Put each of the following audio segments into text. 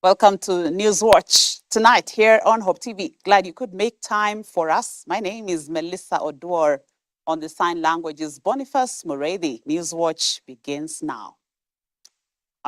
Welcome to Newswatch tonight here on Hope TV. Glad you could make time for us. My name is Melissa Oduor. On the sign language is Boniface Muredi. Newswatch begins now.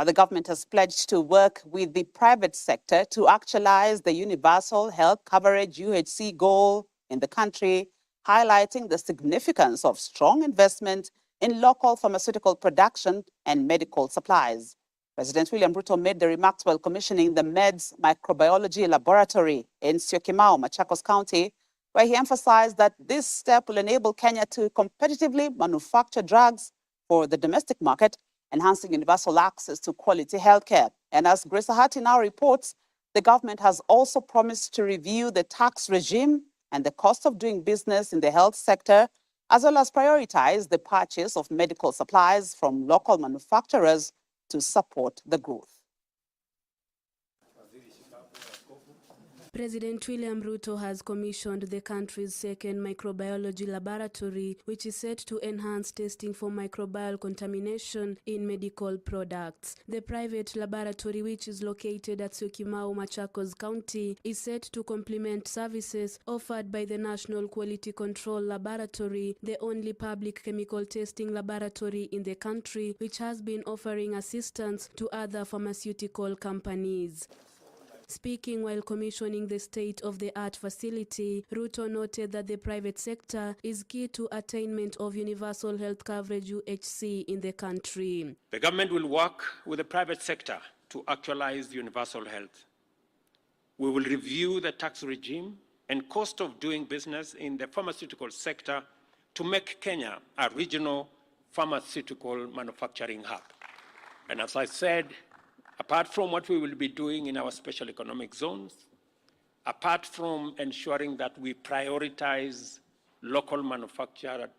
The government has pledged to work with the private sector to actualize the universal health coverage UHC goal in the country, highlighting the significance of strong investment in local pharmaceutical production and medical supplies. President William Ruto made the remarks while commissioning the MEDS Microbiology Laboratory in Syokimau, Machakos County, where he emphasized that this step will enable Kenya to competitively manufacture drugs for the domestic market, enhancing universal access to quality healthcare. And as Grace Ahati now reports, the government has also promised to review the tax regime and the cost of doing business in the health sector, as well as prioritize the purchase of medical supplies from local manufacturers to support the growth. President William Ruto has commissioned the country's second microbiology laboratory, which is set to enhance testing for microbial contamination in medical products. The private laboratory, which is located at Syokimau, Machakos County, is set to complement services offered by the National Quality Control Laboratory, the only public chemical testing laboratory in the country, which has been offering assistance to other pharmaceutical companies. Speaking while commissioning the state-of-the-art facility, Ruto noted that the private sector is key to attainment of universal health coverage UHC in the country. The government will work with the private sector to actualize universal health. We will review the tax regime and cost of doing business in the pharmaceutical sector to make Kenya a regional pharmaceutical manufacturing hub. And as I said, apart from what we will be doing in our special economic zones, apart from ensuring that we prioritize local manufactured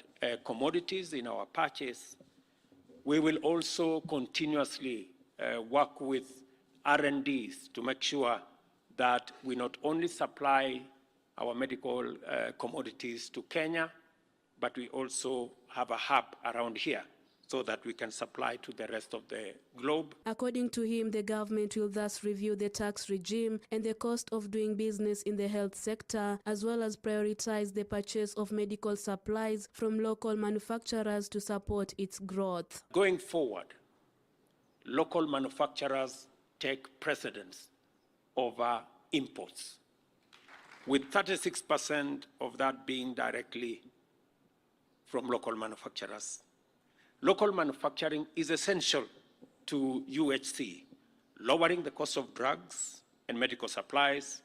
commodities in our purchase, we will also continuously work with R&Ds to make sure that we not only supply our medical commodities to Kenya, but we also have a hub around here, so that we can supply to the rest of the globe. According to him, the government will thus review the tax regime and the cost of doing business in the health sector, as well as prioritize the purchase of medical supplies from local manufacturers to support its growth. Going forward, local manufacturers take precedence over imports, with 36% of that being directly from local manufacturers. Local manufacturing is essential to UHC. Lowering the cost of drugs and medical supplies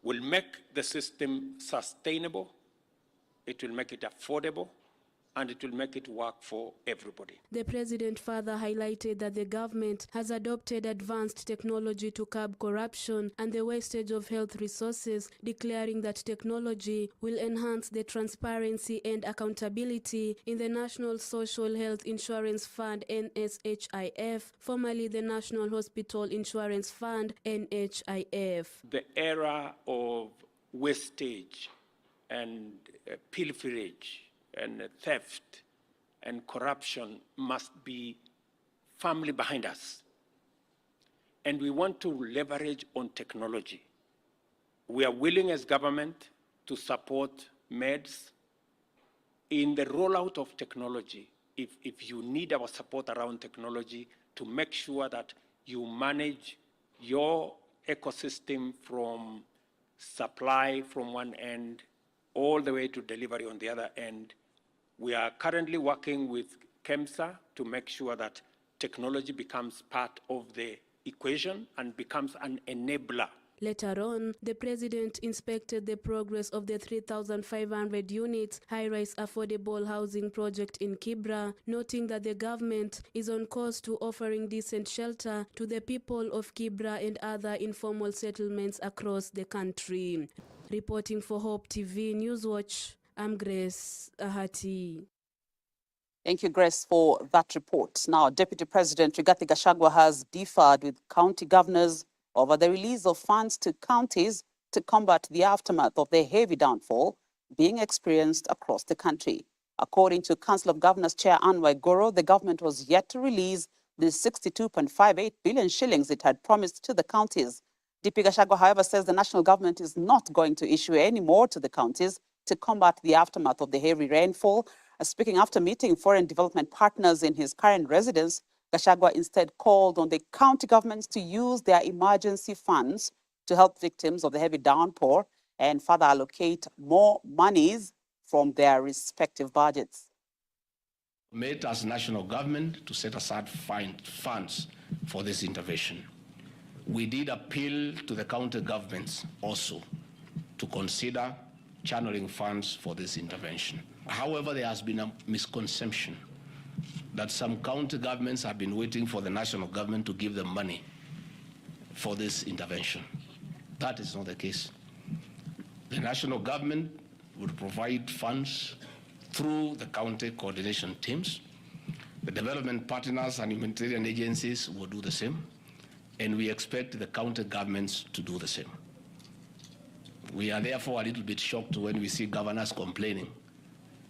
will make the system sustainable, it will make it affordable, and it will make it work for everybody. The president further highlighted that the government has adopted advanced technology to curb corruption and the wastage of health resources, declaring that technology will enhance the transparency and accountability in the National Social Health Insurance Fund NSHIF, formerly the National Hospital Insurance Fund NHIF. The era of wastage and pilferage and theft and corruption must be firmly behind us. And we want to leverage on technology. We are willing as government to support MEDS in the rollout of technology. If you need our support around technology to make sure that you manage your ecosystem from supply from one end all the way to delivery on the other end. We are currently working with KEMSA to make sure that technology becomes part of the equation and becomes an enabler. Later on, the president inspected the progress of the 3,500 units high-rise affordable housing project in Kibra, noting that the government is on course to offering decent shelter to the people of Kibra and other informal settlements across the country. Reporting for Hope TV Newswatch, I'm Grace Ahati. Thank you, Grace, for that report. Now, Deputy President Rigathi Gachagua has differed with county governors over the release of funds to counties to combat the aftermath of the heavy downfall being experienced across the country. According to Council of Governors Chair Anne Waiguru, the government was yet to release the 62.58 billion shillings it had promised to the counties. DP Gachagua, however, says the national government is not going to issue any more to the counties to combat the aftermath of the heavy rainfall. Speaking after meeting foreign development partners in his current residence, Gachagua instead called on the county governments to use their emergency funds to help victims of the heavy downpour and further allocate more monies from their respective budgets. Made as national government to set aside funds for this intervention. We did appeal to the county governments also to consider channeling funds for this intervention. However, there has been a misconception that some county governments have been waiting for the national government to give them money for this intervention. That is not the case. The national government would provide funds through the county coordination teams. The development partners and humanitarian agencies will do the same, and we expect the county governments to do the same. We are therefore a little bit shocked when we see governors complaining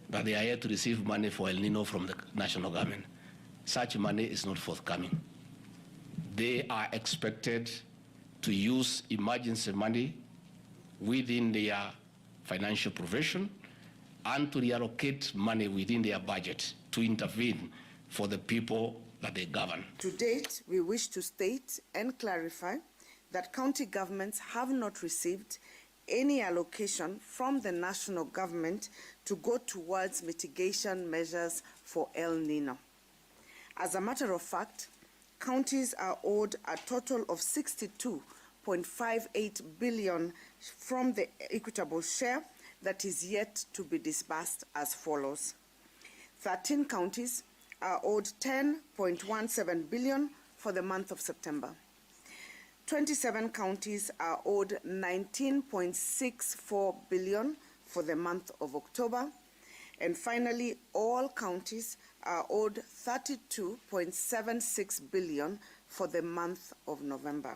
that they are here to receive money for El Nino from the national government. Such money is not forthcoming. They are expected to use emergency money within their financial provision and to reallocate money within their budget to intervene for the people that they govern. To date, we wish to state and clarify that county governments have not received any allocation from the national government to go towards mitigation measures for El Nino. As a matter of fact, counties are owed a total of 62.58 billion from the equitable share that is yet to be disbursed as follows. 13 counties are owed 10.17 billion for the month of September. 27 counties are owed 19.64 billion for the month of October. And finally, all counties are owed 32.76 billion for the month of November.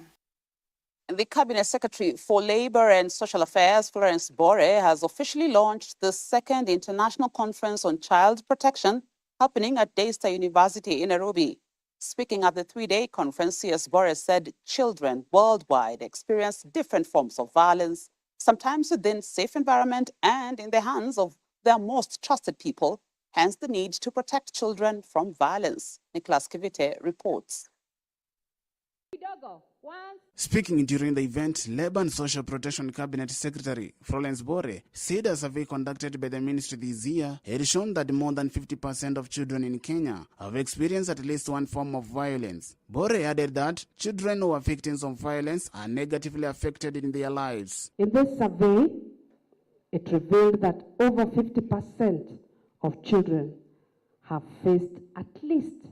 The Cabinet Secretary for Labour and Social Affairs, Florence Bore, has officially launched the second International Conference on Child Protection happening at Daystar University in Nairobi. Speaking at the three-day conference, CS Bore said children worldwide experience different forms of violence, sometimes within safe environment and in the hands of their most trusted people, hence the need to protect children from violence. Nicholas Kivite reports. Speaking during the event, Labour and Social Protection Cabinet Secretary Florence Bore said a survey conducted by the ministry this year had shown that more than 50% of children in Kenya have experienced at least one form of violence. Bore added that children who are victims of violence are negatively affected in their lives. In this survey, it revealed that over 50% of children have faced at least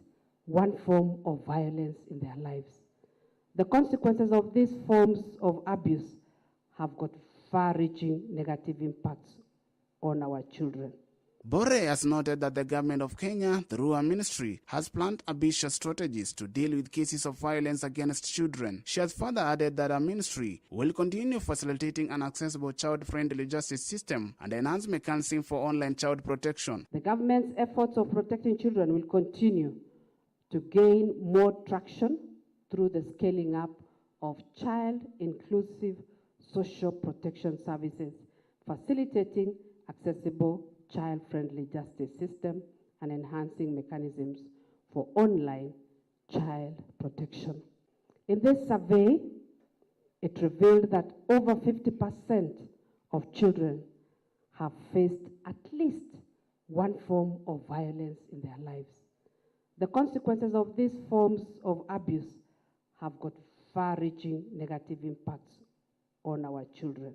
one form of violence in their lives. The consequences of these forms of abuse have got far-reaching negative impacts on our children. Bore has noted that the government of Kenya, through her ministry, has planned ambitious strategies to deal with cases of violence against children. She has further added that her ministry will continue facilitating an accessible child-friendly justice system and enhance mechanism for online child protection. The government's efforts of protecting children will continue to gain more traction through the scaling up of child-inclusive social protection services, facilitating accessible child-friendly justice system and enhancing mechanisms for online child protection. In this survey, it revealed that over 50% of children have faced at least one form of violence in their lives. The consequences of these forms of abuse have got far-reaching negative impacts on our children.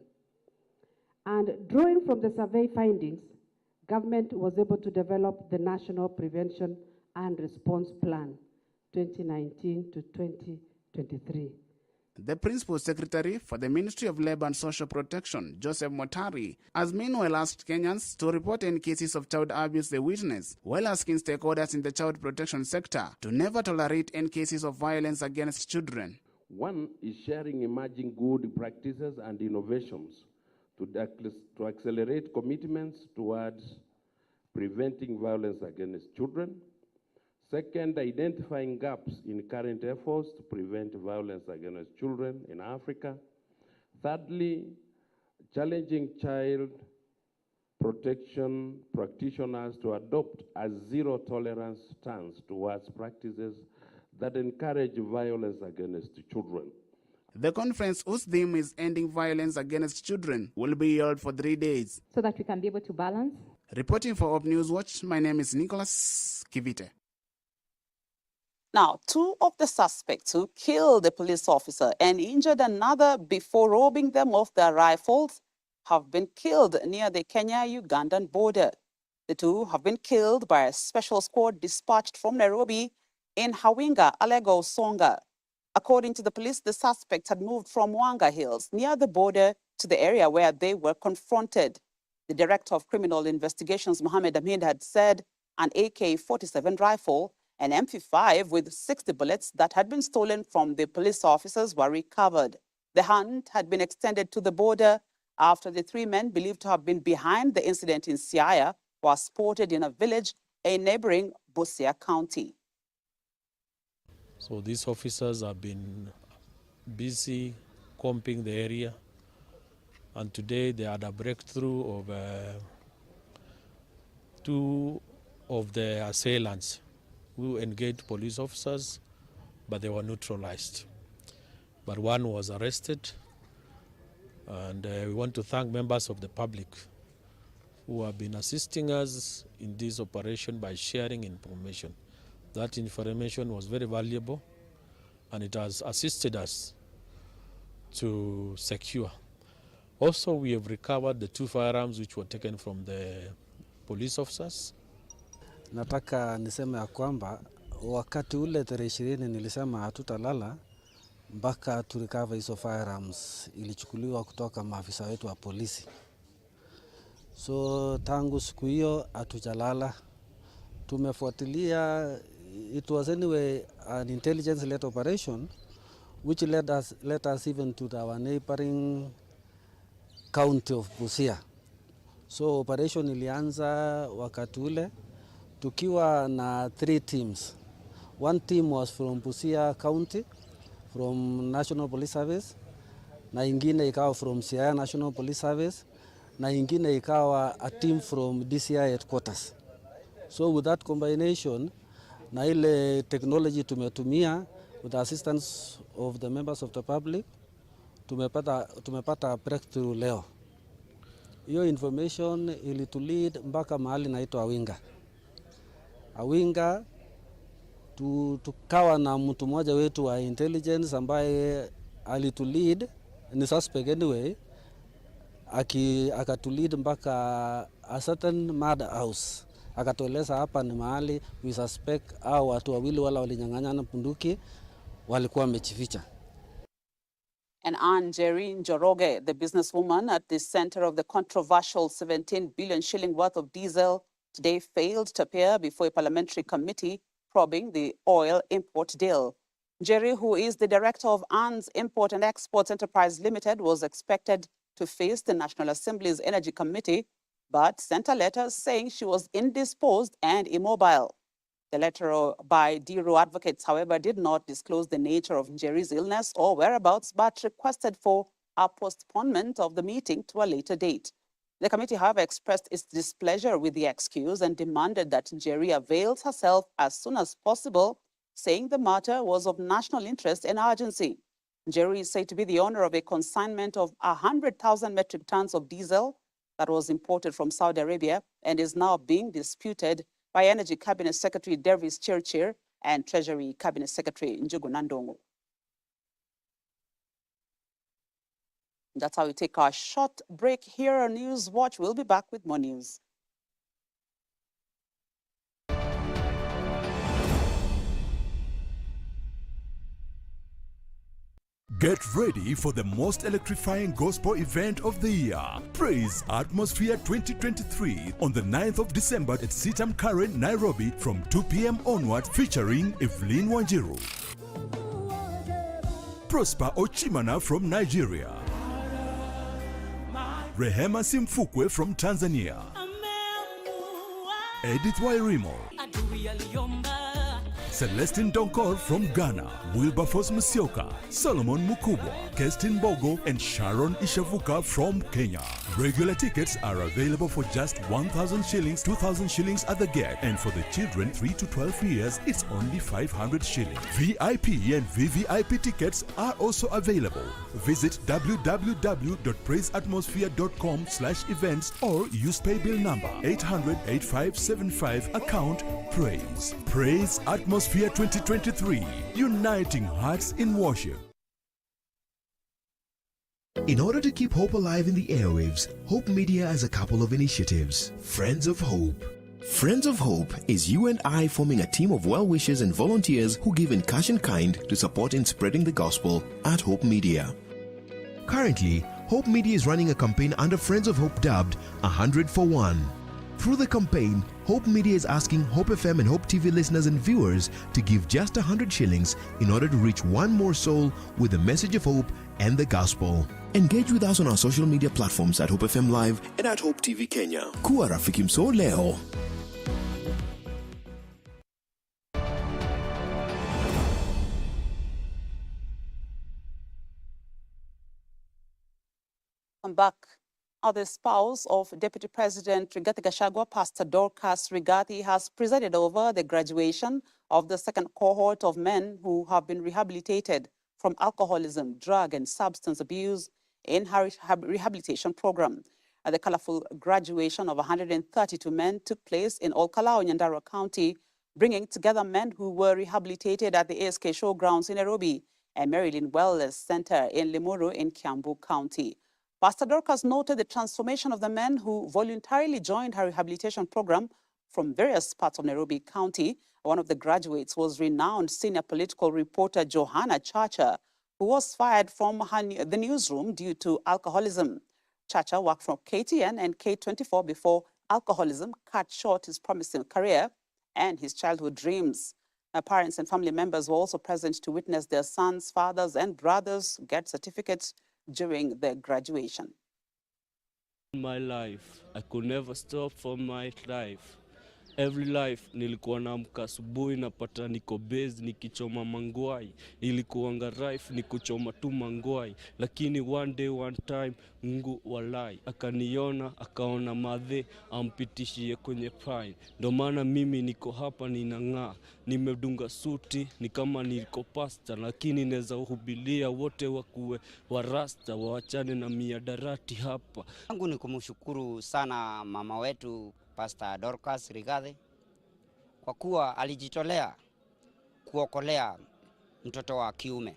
And drawing from the survey findings, government was able to develop the National Prevention and Response Plan 2019 to 2023. The Principal Secretary for the Ministry of Labour and Social Protection, Joseph Motari, has meanwhile asked Kenyans to report any cases of child abuse they witness, while asking stakeholders in the child protection sector to never tolerate any cases of violence against children. One is sharing emerging good practices and innovations to accelerate commitments towards preventing violence against children. Second, identifying gaps in current efforts to prevent violence against children in Africa. Thirdly, challenging child protection practitioners to adopt a zero-tolerance stance towards practices that encourage violence against children. The conference, whose theme is Ending Violence Against Children, will be held for 3 days. So that we can be able to balance. Reporting for Up Newswatch, my name is Nicholas Kivite. Now, 2 of the suspects who killed a police officer and injured another before robbing them of their rifles have been killed near the Kenya-Ugandan border. The 2 have been killed by a special squad dispatched from Nairobi in Hawinga, Alego, Songa. According to the police, the suspects had moved from Wanga Hills near the border to the area where they were confronted. The Director of Criminal Investigations, Mohammed Hamid, had said an AK-47 rifle, an MP5 with 60 bullets that had been stolen from the police officers were recovered. The hunt had been extended to the border after the 3 men believed to have been behind the incident in Siaya were spotted in a village in neighboring Busia County. So these officers have been busy combing the area, and today they had a breakthrough of 2 of the assailants who engaged police officers, but they were neutralized. But 1 was arrested, and we want to thank members of the public who have been assisting us in this operation by sharing information. That information was very valuable, and it has assisted us to secure. Also, we have recovered the 2 firearms which were taken from the police officers. Nataka niseme ya kwamba wakati ule tarehe 20 nilisema hatutalala mpaka turecover hizo firearms, ilichukuliwa kutoka maafisa wetu wa polisi. So tangu siku hiyo hatujalala, tumefuatilia. It was anyway an intelligence-led operation which led us even to our neighboring county of Busia. So operation ilianza wakati ule tukiwa na 3 teams. 1 team was from Busia County, from National Police Service, na ingine ikawa from Siaya National Police Service, na ingine ikawa a team from DCI headquarters. So with that combination, na ile technology tumetumia with the assistance of the members of the public, tumepata breakthrough leo. Hiyo information ilitulead mpaka mahali naitwa Awinga, tukawa na mtu mmoja wetu wa intelligence ambaye alitulead, ni suspect anyway, akatulead mpaka a certain murder house. Akatueleza hapa ni mahali we suspect au watu wawili wala walinyang'anyana bunduki walikuwa wamejificha. And Anne Jerry Njoroge, the businesswoman at the center of the controversial 17 billion shilling worth of diesel, today failed to appear before a parliamentary committee probing the oil import deal. Jerry, who is the director of Anne's Import and Exports Enterprise Limited, was expected to face the National Assembly's Energy Committee, but sent a letter saying she was indisposed and immobile. The letter by DRO advocates, however, did not disclose the nature of Jerry's illness or whereabouts, but requested for a postponement of the meeting to a later date. The committee, however, expressed its displeasure with the excuse and demanded that Jerry avails herself as soon as possible, saying the matter was of national interest and urgency. Jerry is said to be the owner of a consignment of 100,000 metric tons of diesel that was imported from Saudi Arabia and is now being disputed by Energy Cabinet Secretary Davis Chirchir and Treasury Cabinet Secretary Njugu Nandongo. That's how we take our short break here on Newswatch. We'll be back with more news. Get ready for the most electrifying gospel event of the year, Praise Atmosphere 2023, on the 9th of December at Sitam Karen, Nairobi, from 2 p.m. onward, featuring Evelyn Wanjiru, Prosper Ochimana from Nigeria, Rehema Simfukwe from Tanzania, Edith Wairimo, Celestine Donkor from Ghana, Wilberforce Musyoka, Solomon Mukubwa, Kestin Bogo, and Sharon Ishavuka from Kenya. Regular tickets are available for just 1,000 shillings, 2,000 shillings at the gate, and for the children 3 to 12 years, it's only 500 shillings. VIP and VVIP tickets are also available. Visit www.praiseatmosphere.com/events or use paybill number 800-8575 account Praise. Praise Atmosphere 2023, uniting hearts in worship. In order to keep hope alive in the airwaves, Hope Media has a couple of initiatives. Friends of Hope. Friends of Hope is you and I forming a team of well-wishers and volunteers who give in cash and kind to support in spreading the gospel at Hope Media. Currently, Hope Media is running a campaign under Friends of Hope dubbed 100 for 1. Through the campaign, Hope Media is asking Hope FM and Hope TV listeners and viewers to give just 100 shillings in order to reach one more soul with the message of hope and the gospel. Engage with us on our social media platforms at Hope FM Live and at Hope TV Kenya. Kuwa rafiki mso leo. Welcome back. The spouse of Deputy President Rigathi Gachagua, Pastor Dorcas Rigathi, has presided over the graduation of the second cohort of men who have been rehabilitated from alcoholism, drug and substance abuse in her rehabilitation program. The colorful graduation of 132 men took place in Olkalau, Nyandarua County, bringing together men who were rehabilitated at the ASK Showgrounds in Nairobi and Marilyn Wellness Center in Limuru in Kiambu County. Pastor Dorcas noted the transformation of the men who voluntarily joined her rehabilitation program from various parts of Nairobi County. One of the graduates was renowned senior political reporter Johanna Chacha, who was fired from the newsroom due to alcoholism. Chacha worked for KTN and K24 before alcoholism cut short his promising career and his childhood dreams. Parents and family members were also present to witness their sons, fathers, and brothers get certificates during the graduation. In my life, I could never stop for my life. Every life nilikuwa naamka asubuhi napata niko base nikichoma mangwai, nilikuanga rife nikuchoma tu mangwai, lakini one day one time Mungu walai akaniona akaona madhe ampitishie kwenye pine. Ndo maana mimi niko hapa ninang'aa, nimedunga suti ni kama niko pasta, lakini naweza hubilia wote wakuwe warasta waachane na miadarati hapa. Yangu ni kumshukuru sana mama wetu Pastor Dorcas Rigathi kwa kuwa alijitolea kuokolea mtoto wa kiume.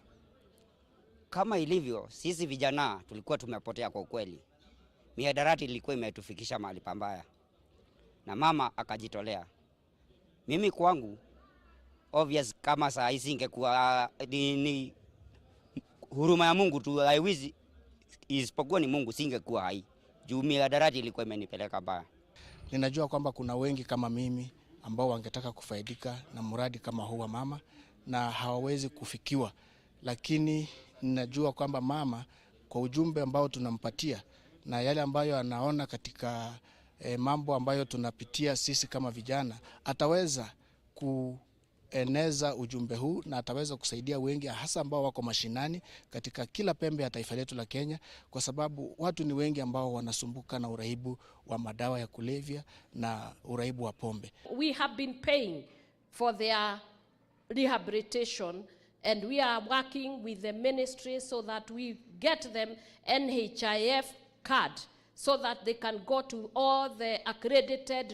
Kama ilivyo sisi vijana tulikuwa tumepotea kwa ukweli. Miadarati ilikuwa imetufikisha mahali pambaya. Na mama akajitolea. Mimi kwangu obvious kama saa hizi ingekuwa ni huruma ya Mungu tu, haiwezi isipokuwa ni Mungu singekuwa hai. Juu miadarati ilikuwa imenipeleka mbaya. Ninajua kwamba kuna wengi kama mimi ambao wangetaka kufaidika na mradi kama huu wa mama na hawawezi kufikiwa, lakini ninajua kwamba mama kwa ujumbe ambao tunampatia na yale ambayo anaona katika mambo ambayo tunapitia sisi kama vijana, ataweza kueneza ujumbe huu na ataweza kusaidia wengi, hasa ambao wako mashinani katika kila pembe ya taifa letu la Kenya, kwa sababu watu ni wengi ambao wanasumbuka na uraibu wa madawa ya kulevya na uraibu wa pombe. We have been paying for their rehabilitation and we are working with the ministry so that we get them NHIF card so that they can go to all the accredited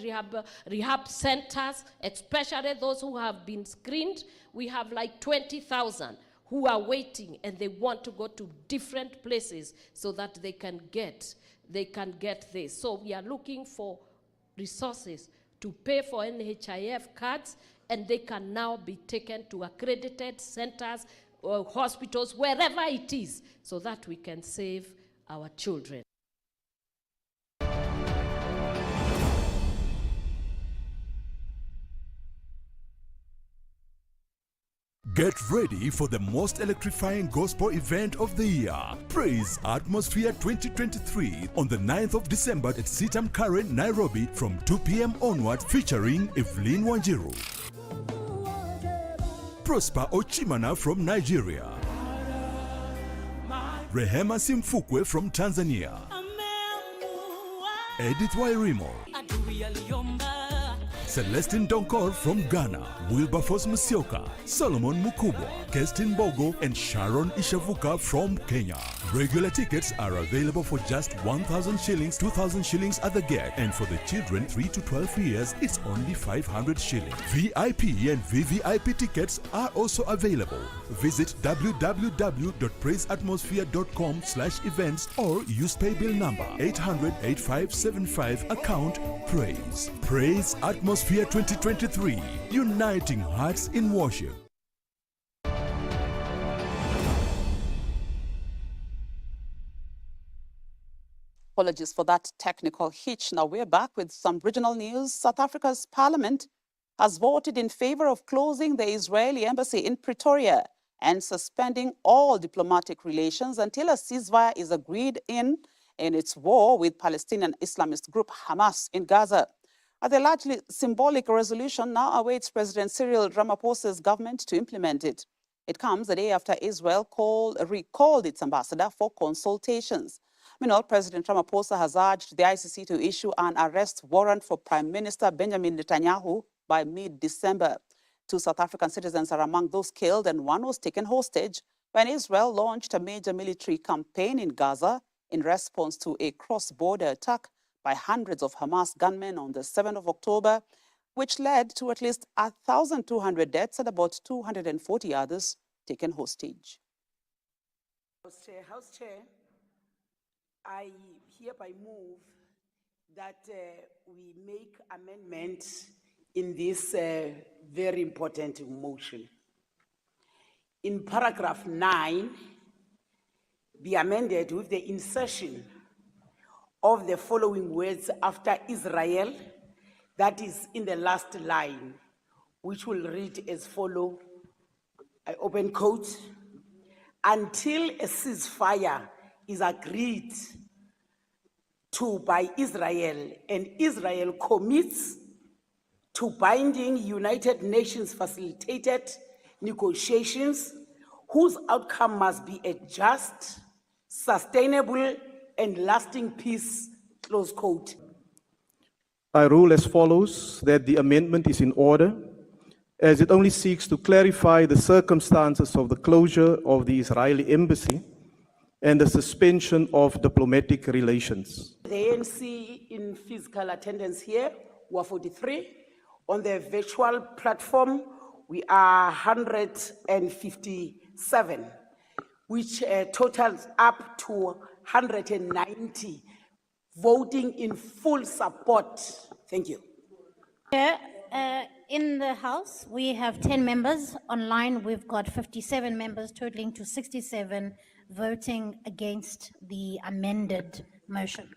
rehab centers, especially those who have been screened. We have like 20,000 who are waiting and they want to go to different places so that they can get this. So we are looking for resources to pay for NHIF cards, and they can now be taken to accredited centers or hospitals, wherever it is, so that we can save our children. Get ready for the most electrifying gospel event of the year. Praise Atmosphere 2023 on the 9th of December at Sitam Karen, Nairobi from 2 p.m. onward, featuring Evelyn Wanjiru. Prosper Ochimana from Nigeria. Rehema Simfukwe from Tanzania. Edith Wairimo. Celestine Donkor from Ghana, Wilberforce Musioka, Solomon Mukubwa, Kestin Bogo, and Sharon Ishavuka from Kenya. Regular tickets are available for just 1,000 shillings, 2,000 shillings at the gate, and for the children 3 to 12 years, it's only 500 shillings. VIP and VVIP tickets are also available. Visit www.praiseatmosphere.com/events or use paybill number 800-8575, account Praise. Praise Atmosphere 2023, uniting hearts in worship. Apologies for that technical hitch. Now we're back with some regional news. South Africa's parliament has voted in favor of closing the Israeli embassy in Pretoria and suspending all diplomatic relations until a ceasefire is agreed in its war with Palestinian Islamist group Hamas in Gaza. The largely symbolic resolution now awaits President Cyril Ramaphosa's government to implement it. It comes a day after Israel recalled its ambassador for consultations. Meanwhile, President Ramaphosa has urged the ICC to issue an arrest warrant for Prime Minister Benjamin Netanyahu by mid-December. 2 South African citizens are among those killed, and 1 was taken hostage when Israel launched a major military campaign in Gaza in response to a cross-border attack by hundreds of Hamas gunmen on the 7th of October, which led to at least 1,200 deaths and about 240 others taken hostage. House Chair, I hereby move that we make amendments in this very important motion. In paragraph 9, be amended with the insertion of the following words after Israel, that is in the last line, which will read as follows, I open quote, until a ceasefire is agreed to by Israel and Israel commits to binding United Nations facilitated negotiations whose outcome must be a just, sustainable, and lasting peace, close quote. I rule as follows that the amendment is in order, as it only seeks to clarify the circumstances of the closure of the Israeli embassy and the suspension of diplomatic relations. The ANC in physical attendance here were 43. On the virtual platform, we are 157, which totals up to 190 voting in full support. Thank you. In the House, we have 10 members. Online, we've got 57 members, totaling to 67 voting against the amended motion.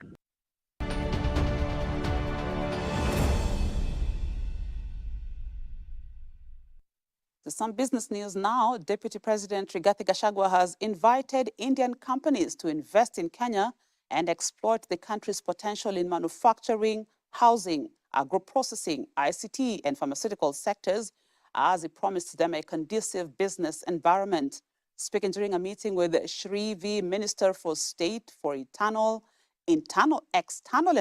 To some business news now, Deputy President Rigathi Gachagua has invited Indian companies to invest in Kenya and exploit the country's potential in manufacturing, housing, agro-processing, ICT, and pharmaceutical sectors, as he promised them a conducive business environment. Speaking during a meeting with Shri V, Minister for State for External and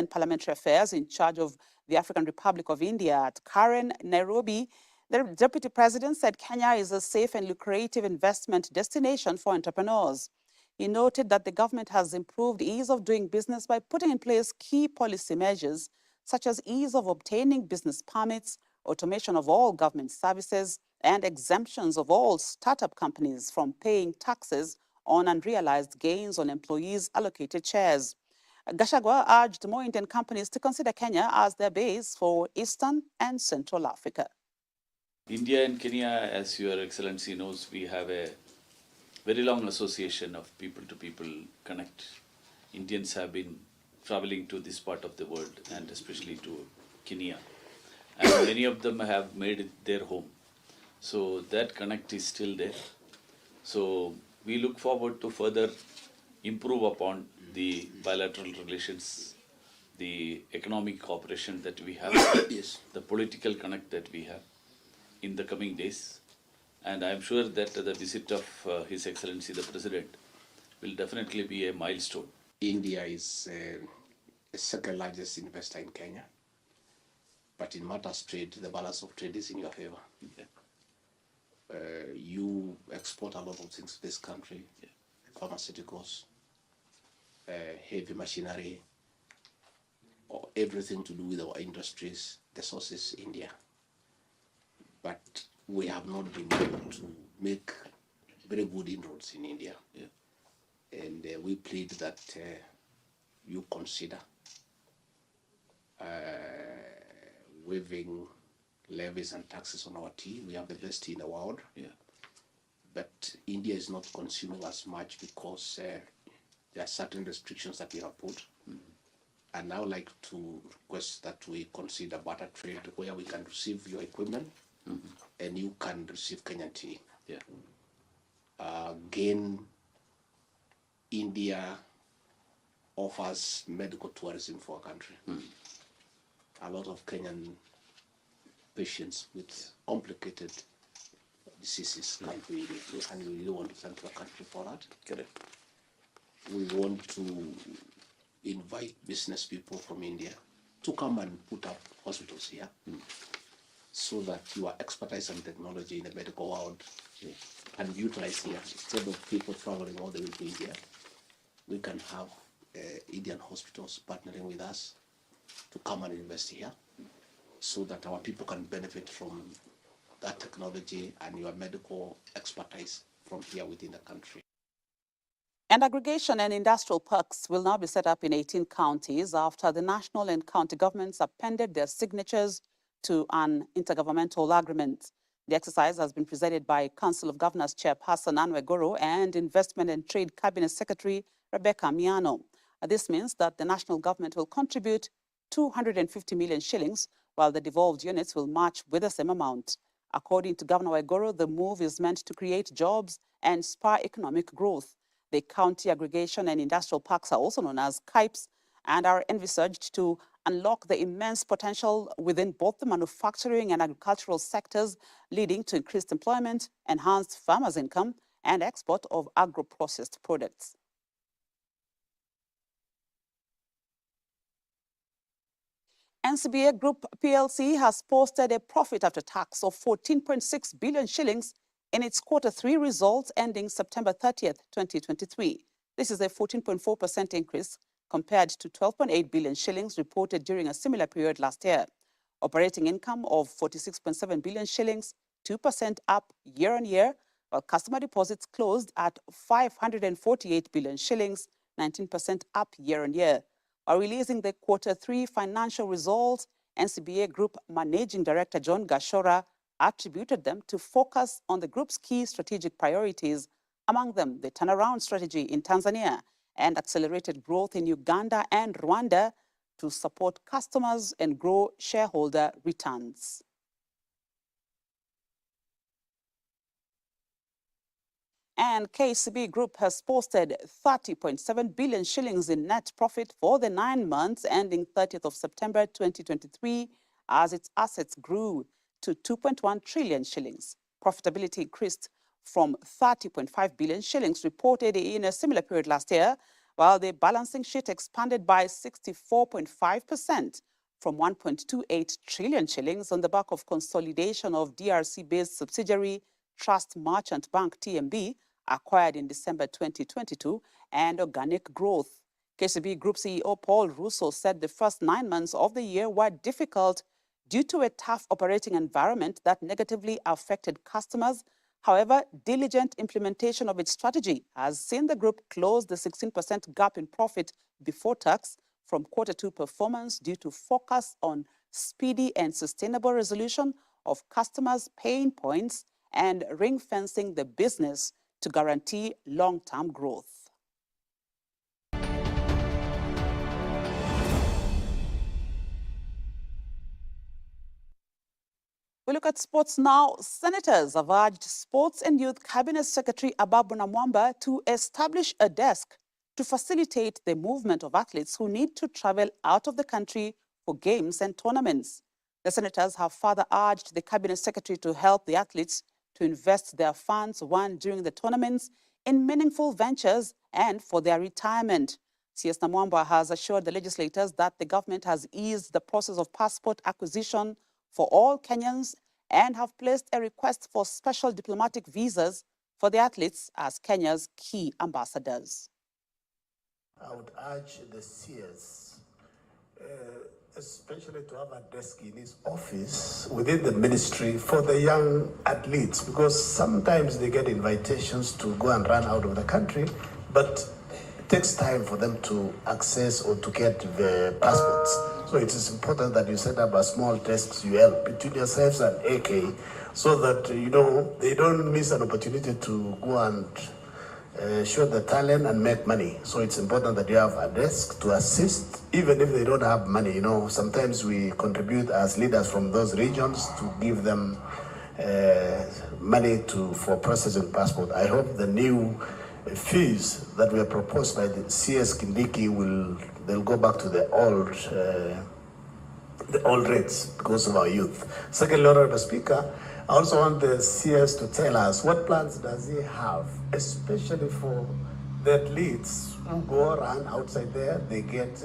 Parliamentary Affairs in charge of the African Republic of India at Karen, Nairobi, the Deputy President said Kenya is a safe and lucrative investment destination for entrepreneurs. He noted that the government has improved ease of doing business by putting in place key policy measures such as ease of obtaining business permits, automation of all government services, and exemptions of all startup companies from paying taxes on unrealized gains on employees' allocated shares. Gachagua urged more Indian companies to consider Kenya as their base for Eastern and Central Africa. India and Kenya, as Your Excellency knows, we have a very long association of people-to-people connect. Indians have been traveling to this part of the world and especially to Kenya. And many of them have made it their home. So that connect is still there. So we look forward to further improve upon the bilateral relations, the economic cooperation that we have, yes, the political connect that we have in the coming days. And I'm sure that the visit of His Excellency the President will definitely be a milestone. India is the second largest investor in Kenya, but in matters trade, the balance of trade is in your favor. Yeah. You export a lot of things to this country, pharmaceuticals, heavy machinery, or everything to do with our industries. The source is India. But we have not been able to make very good inroads in India. Yeah. And we plead that you consider waiving levies and taxes on our tea. We have the best tea in the world. Yeah. But India is not consuming as much because there are certain restrictions that we have put. And now I'd like to request that we consider barter trade where we can receive your equipment and you can receive Kenyan tea. Yeah. Again, India offers medical tourism for our country. A lot of Kenyan patients with complicated diseases come to India, and we really want to thank the country for that. Correct. We want to invite business people from India to come and put up hospitals here so that your expertise and technology in the medical world can be utilized here. Instead of people traveling all the way to India, we can have Indian hospitals partnering with us to come and invest here so that our people can benefit from that technology and your medical expertise from here within the country. And aggregation and industrial parks will now be set up in 18 counties after the national and county governments appended their signatures to an intergovernmental agreement. The exercise has been presided by Council of Governors Chairperson Oduor and Investment and Trade Cabinet Secretary Rebecca Miano. This means that the national government will contribute 250 million shillings, while the devolved units will match with the same amount. According to Governor Oduor, the move is meant to create jobs and spur economic growth. The county aggregation and industrial parks are also known as KIPES and are envisaged to unlock the immense potential within both the manufacturing and agricultural sectors, leading to increased employment, enhanced farmers' income, and export of agro-processed products. NCBA Group PLC has posted a profit after tax of 14.6 billion shillings in its Q3 results ending September 30th, 2023. This is a 14.4% increase compared to 12.8 billion shillings reported during a similar period last year. Operating income of 46.7 billion shillings, 2% up year-on-year, while customer deposits closed at 548 billion shillings, 19% up year-on-year. While releasing the Q3 financial results, NCBA Group Managing Director John Gashora attributed them to focus on the group's key strategic priorities, among them the turnaround strategy in Tanzania and accelerated growth in Uganda and Rwanda to support customers and grow shareholder returns. And KCB Group has posted 30.7 billion shillings in net profit for the 9 months ending 30th of September 2023 as its assets grew to 2.1 trillion shillings. Profitability increased from 30.5 billion shillings reported in a similar period last year, while the balancing sheet expanded by 64.5% from 1.28 trillion shillings on the back of consolidation of DRC-based subsidiary Trust Merchant Bank TMB, acquired in December 2022, and organic growth. KCB Group CEO Paul Russo said the first 9 months of the year were difficult due to a tough operating environment that negatively affected customers. However, diligent implementation of its strategy has seen the group close the 16% gap in profit before tax from Q2 performance due to focus on speedy and sustainable resolution of customers' pain points and ring-fencing the business to guarantee long-term growth. We look at sports now. Senators have urged Sports and Youth Cabinet Secretary Ababu Namwamba to establish a desk to facilitate the movement of athletes who need to travel out of the country for games and tournaments. The senators have further urged the Cabinet Secretary to help the athletes to invest their funds won during the tournaments in meaningful ventures and for their retirement. CS Namwamba has assured the legislators that the government has eased the process of passport acquisition for all Kenyans and have placed a request for special diplomatic visas for the athletes as Kenya's key ambassadors. I would urge the CS, especially to have a desk in his office within the ministry for the young athletes, because sometimes they get invitations to go and run out of the country, but it takes time for them to access or to get the passports. So it is important that you set up a small desk UL between yourselves and AK so that, you know, they don't miss an opportunity to go and show the talent and make money. So it's important that you have a desk to assist, even if they don't have money. You know, sometimes we contribute as leaders from those regions to give them money for processing passport. I hope the new fees that were proposed by the CS Kindiki they'll go back to the old rates because of our youth. Second, Honorable Speaker, I also want the CS to tell us what plans does he have, especially for the athletes who go around outside there, they get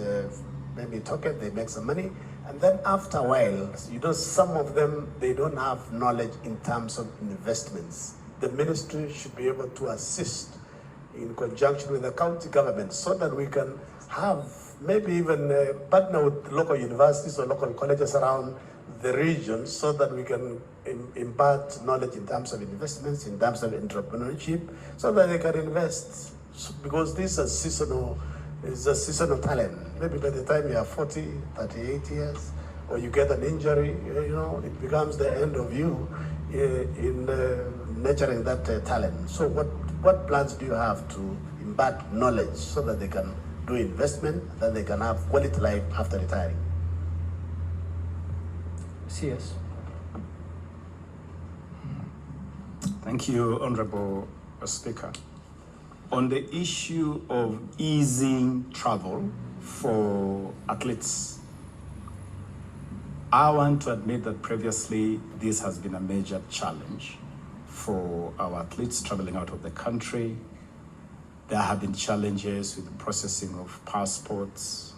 maybe token, they make some money, and then after a while, you know, some of them, they don't have knowledge in terms of investments. The ministry should be able to assist in conjunction with the county government so that we can have maybe even partner with local universities or local colleges around the region so that we can impart knowledge in terms of investments, in terms of entrepreneurship, so that they can invest. Because this is a seasonal talent. Maybe by the time you are 40, 38 years, or you get an injury, you know, it becomes the end of you in nurturing that talent. So what plans do you have to impart knowledge so that they can do investment, that they can have quality life after retiring? CS. Thank you, Honorable Speaker. On the issue of easing travel for athletes, I want to admit that previously this has been a major challenge for our athletes traveling out of the country. There have been challenges with the processing of passports,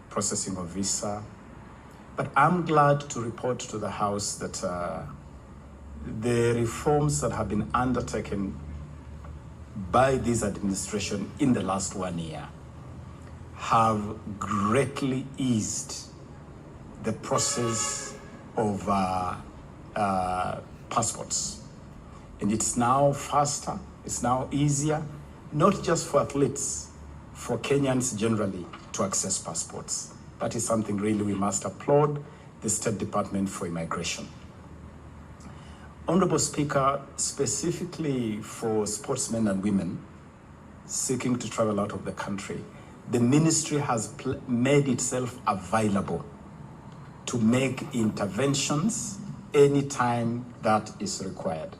processing of visa. But I'm glad to report to the House that the reforms that have been undertaken by this administration in the last 1 year have greatly eased the process of passports. And it's now faster, it's now easier, not just for athletes, for Kenyans generally to access passports. That is something really we must applaud the State Department for Immigration. Honorable Speaker, specifically for sportsmen and women seeking to travel out of the country, the ministry has made itself available to make interventions anytime that is required.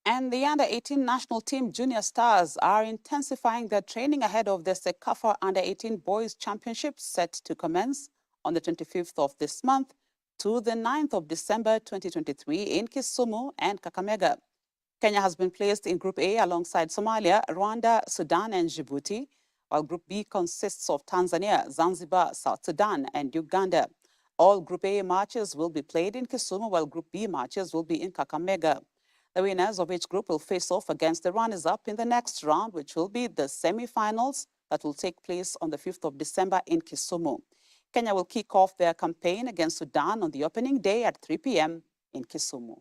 And the under-18 national team Junior Stars are intensifying their training ahead of the CECAFA Under-18 Boys Championship set to commence on the 25th of this month to the 9th of December 2023 in Kisumu and Kakamega. Kenya has been placed in Group A alongside Somalia, Rwanda, Sudan, and Djibouti, while Group B consists of Tanzania, Zanzibar, South Sudan, and Uganda. All Group A matches will be played in Kisumu, while Group B matches will be in Kakamega. The winners of each group will face off against the runners-up in the next round, which will be the semi-finals that will take place on the 5th of December in Kisumu. Kenya will kick off their campaign against Sudan on the opening day at 3 p.m. in Kisumu.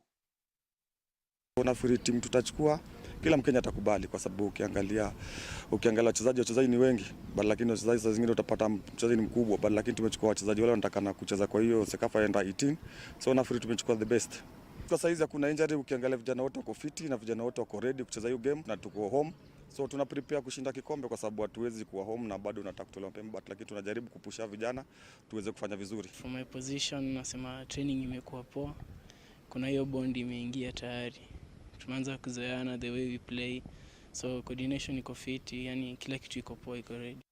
Nafikiri timu tutachukua, kila Mkenya atakubali kwa sababu ukiangalia wachezaji ni wengi, lakini wachezaji saa zingine utapata mchezaji ni mkubwa, lakini tumechukua wachezaji wale wanatakana kucheza kwa hiyo CECAFA Under-18. So nafikiri tumechukua the best. Kwa sasa hizi hakuna injury, ukiangalia vijana wote wako fiti na vijana wote wako ready kucheza hiyo game na tuko home. So tuna prepare kushinda kikombe kwa sababu hatuwezi kuwa home na bado tunataka kutolewa mapema, lakini tunajaribu kupusha vijana tuweze kufanya vizuri. From my position nasema training imekuwa poa. Kuna hiyo bond imeingia tayari. Tumeanza kuzoeana the way we play. So coordination iko fit, yani kila kitu iko poa, iko ready.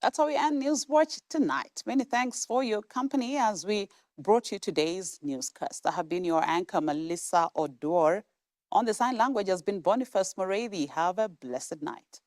That's how we end Newswatch tonight. Many thanks for your company as we brought you today's newscast. I have been your anchor, Melissa Oduor. On the sign language has been Boniface Moredi. Have a blessed night.